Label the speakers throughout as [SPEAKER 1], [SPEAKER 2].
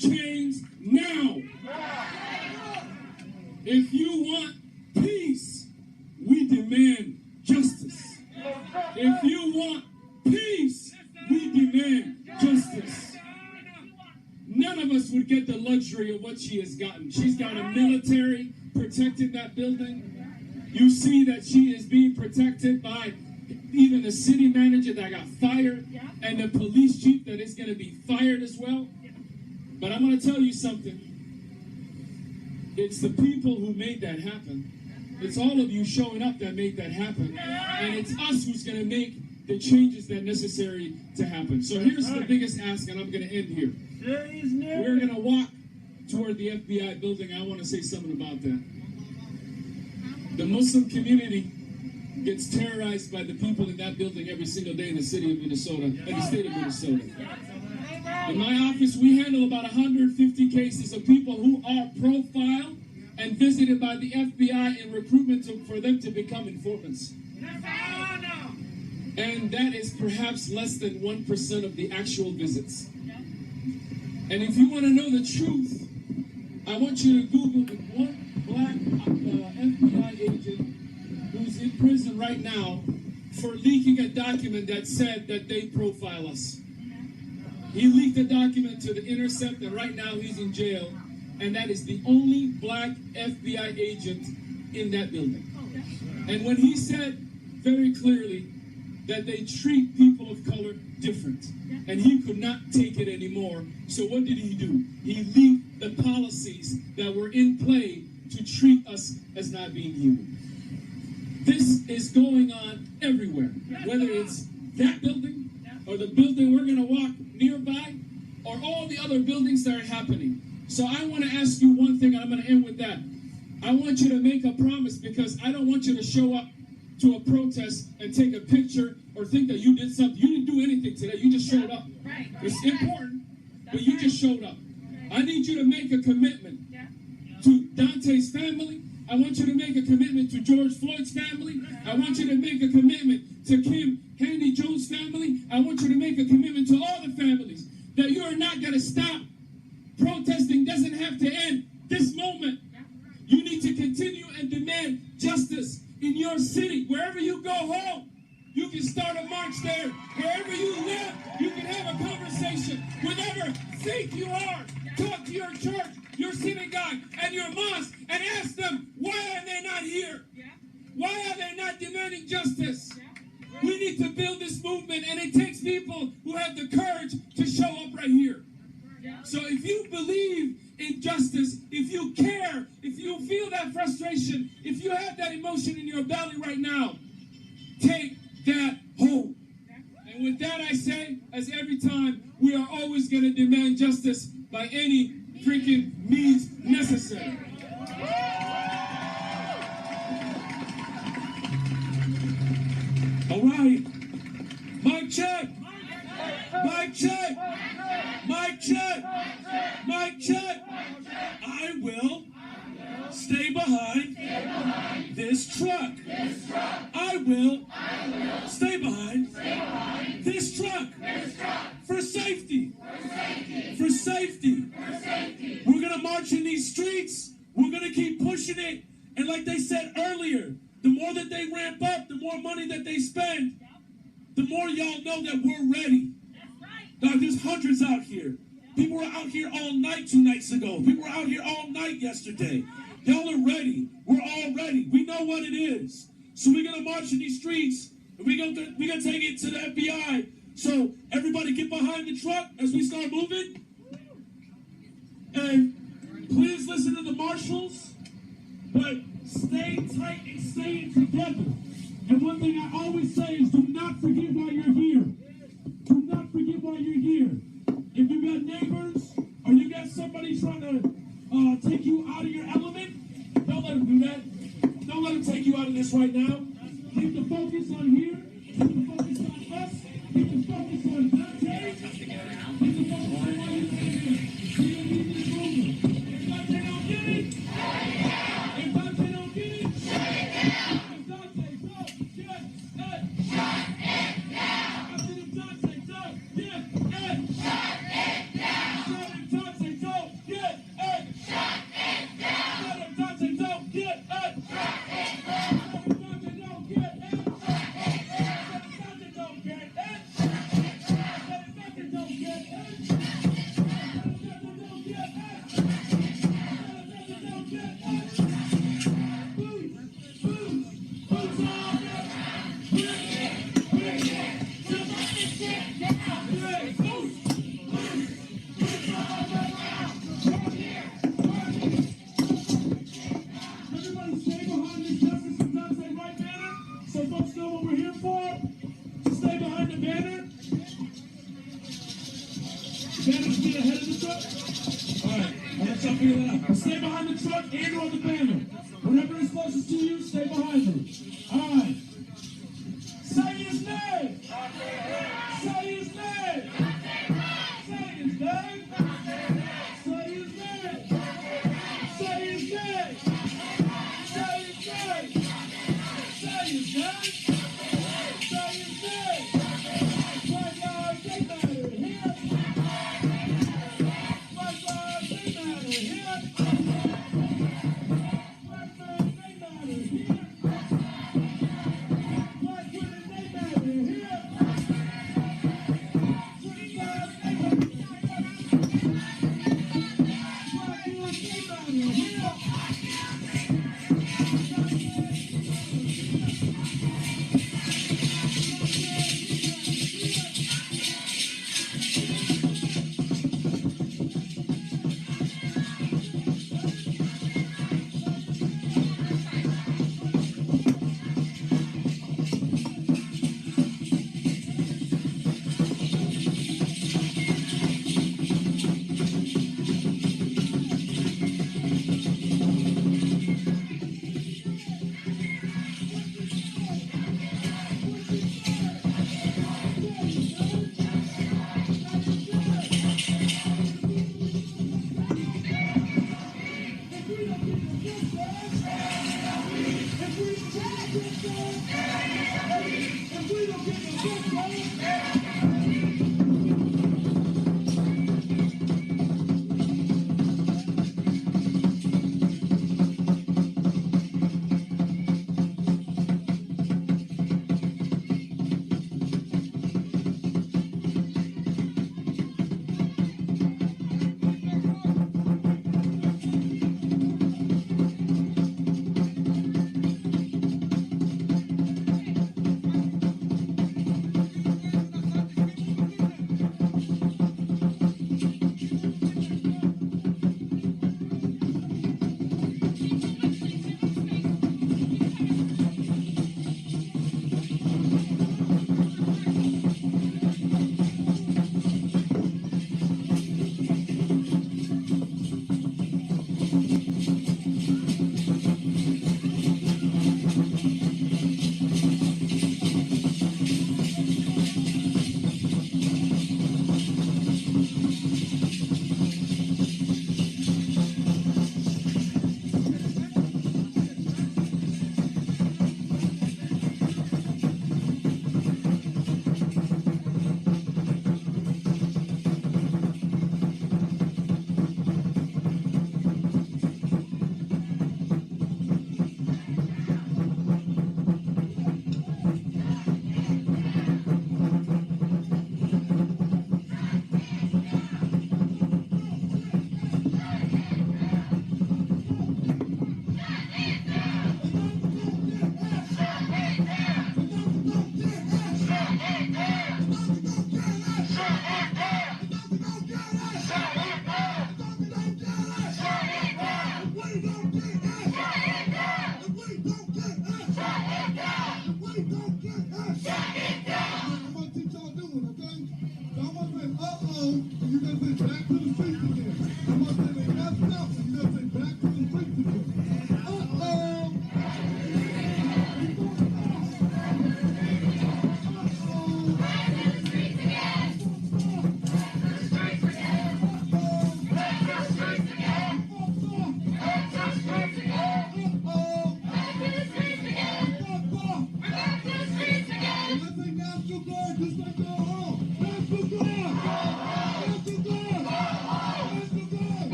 [SPEAKER 1] change now. If you want peace, we demand justice. If you want peace, we demand justice. None of us would get the luxury of what she has gotten. She's got a military protecting that building. You see that she is being protected by even the city manager that got fired and the police chief that is going to be fired as well. But I'm going to tell you something. It's the people who made that happen. It's all of you showing up that made that happen. And it's us who's going to make the changes that are necessary to happen. So here's the biggest ask, and I'm going to end here. We're going to walk toward the FBI building. I want to say something about that. The Muslim community gets terrorized by the people in that building every single day in the city of Minnesota, in the state of Minnesota. In my office, we handle about 150 cases of people who are profiled and visited by the FBI in recruitment for them to become informants. And that is perhaps less than 1% of the actual visits. And if you want to know the truth, I want you to Google the one black FBI agent who's in prison right now for leaking a document that said that they profile us. He leaked a document to The Intercept, and right now he's in jail, and that is the only black FBI agent in that building. And when he said very clearly that they treat people of color different, and he could not take it anymore, so what did he do? He leaked the policies that were in play to treat us as not being human. This is going on everywhere, whether it's that building, or the building we're going to walk nearby, or all the other buildings that are happening. So I want to ask you one thing, and I'm going to end with that. I want you to make a promise, because I don't want you to show up to a protest and take a picture or think that you did something. You didn't do anything today. You just showed up. It's important, but you just showed up. I need you to make a commitment to Dante's family. I want you to make a commitment to George Floyd's family. I want you to make a commitment to Kim Handy Jones' family. I want you to make a commitment to all the families that you are not going to stop. Protesting doesn't have to end this moment. You need to continue and demand justice in your city. Wherever you go home, you can start a march there. Wherever you live, you can have a conversation. Whatever faith you are, talk to your church, your synagogue, and your mosque, and ask them, why are they not here? Why are they not demanding justice? We need to build this movement, and it takes people who have the courage to show up right here. So if you believe in justice, if you care, if you feel that frustration, if you have that emotion in your belly right now, take that home. And with that I say, as every time, we are always going to demand justice by any freaking means necessary. All right. Mic check. Mic check. Mic check. Mic check. I will stay behind this truck. I will stay behind this truck. For safety. For safety. We're going to march in these streets. We're going to keep pushing it. And like they said earlier, the more that they ramp up, the more money that they spend, the more y'all know that we're ready. Now, there's hundreds out here. People were out here all night 2 nights ago. People were out here all night yesterday. Y'all are ready. We're all ready. We know what it is. So we're going to march in these streets, and we're going to take it to the FBI. So everybody get behind the truck as we start moving. And please listen to the marshals, but stay tight and stay together. And one thing I always say is do not forget why you're here. Do not forget why you're here. If you got neighbors or you got somebody trying to take you out of your element, don't let them do that. Don't let them take you out of this right now. Keep the focus on here. Keep the focus on us. Keep the focus on Dante. Keep the focus on why you're here. We don't need this movement. If Dante don't get it, if Dante don't get it, shut it down. If Dante don't get it, shut it down. I said if Dante don't get it, shut it down. Shut it, Dante don't Shuffle your left. Stay behind the truck and or the banner. Whatever is closest to you, stay behind them. All right. Say his name. Say his name. Say his name. Say his name. Say his name. Say his name. Say his name. Say his name. Black lives they matter here. Black lives they matter here. Black lives they matter here.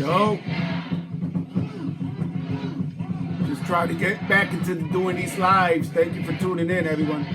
[SPEAKER 2] Yo. Just trying to get back into doing these lives. Thank you for tuning in, everyone.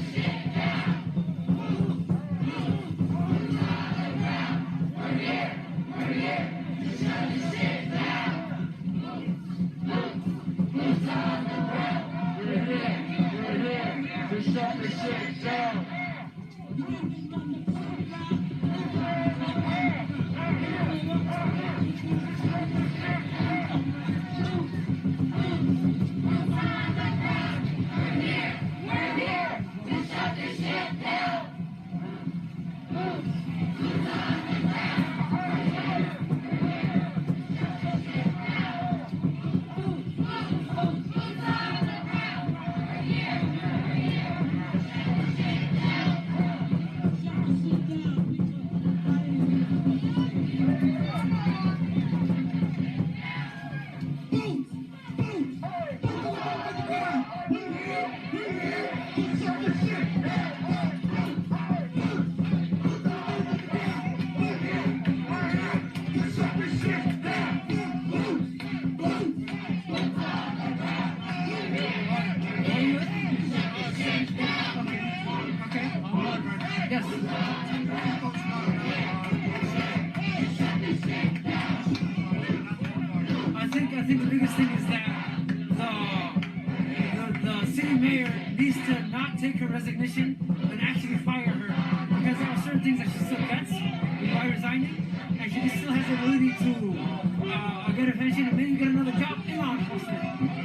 [SPEAKER 3] I think the biggest thing is that the city mayor needs to not take her resignation and actually fire her, because there are certain things that she still gets by resigning, and she still has the ability to get a pension and maybe get another job in law enforcement.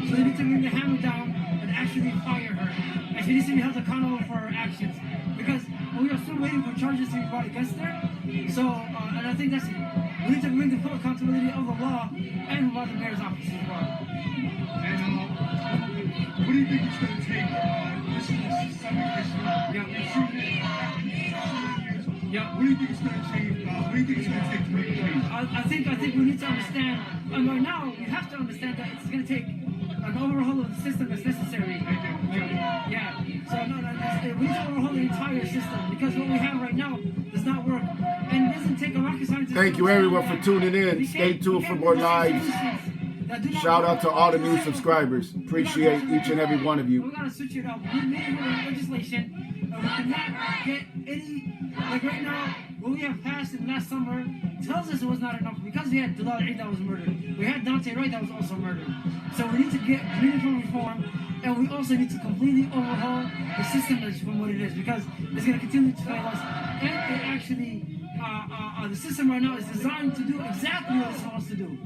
[SPEAKER 3] So they need to bring the hammer down and actually fire her, and she needs to be held accountable for her actions, because we are still waiting for charges to be brought against her. So, and I think that's it. We need to bring the full accountability of the law and about the mayor's office as well.
[SPEAKER 4] And what do you think it's going to take? This is a systemic issue.
[SPEAKER 3] Yeah.
[SPEAKER 4] What do you think it's going to take? What do you think it's going to take to make a change?
[SPEAKER 3] I think we need to understand, and right now we have to understand that it's going to take an overhaul of the system that's necessary. Yeah. So we need to overhaul the entire system, because what we have right now does not work, and it doesn't take a rocket scientist.
[SPEAKER 2] Thank you, everyone, for tuning in. Stay tuned for more lives. Shout out to all the new subscribers. Appreciate each and every one of you.
[SPEAKER 3] We gotta switch it up. We made legislation. We cannot get any, like right now, what we have passed in last summer tells us it was not enough, because we had DaVTV that was murdered. We had DaUNTE Wright that was also murdered. So we need to get meaningful reform, and we also need to completely overhaul the system from what it is, because it's going to continue to fail us. And it actually, the system right now is designed to do exactly what it's supposed to do.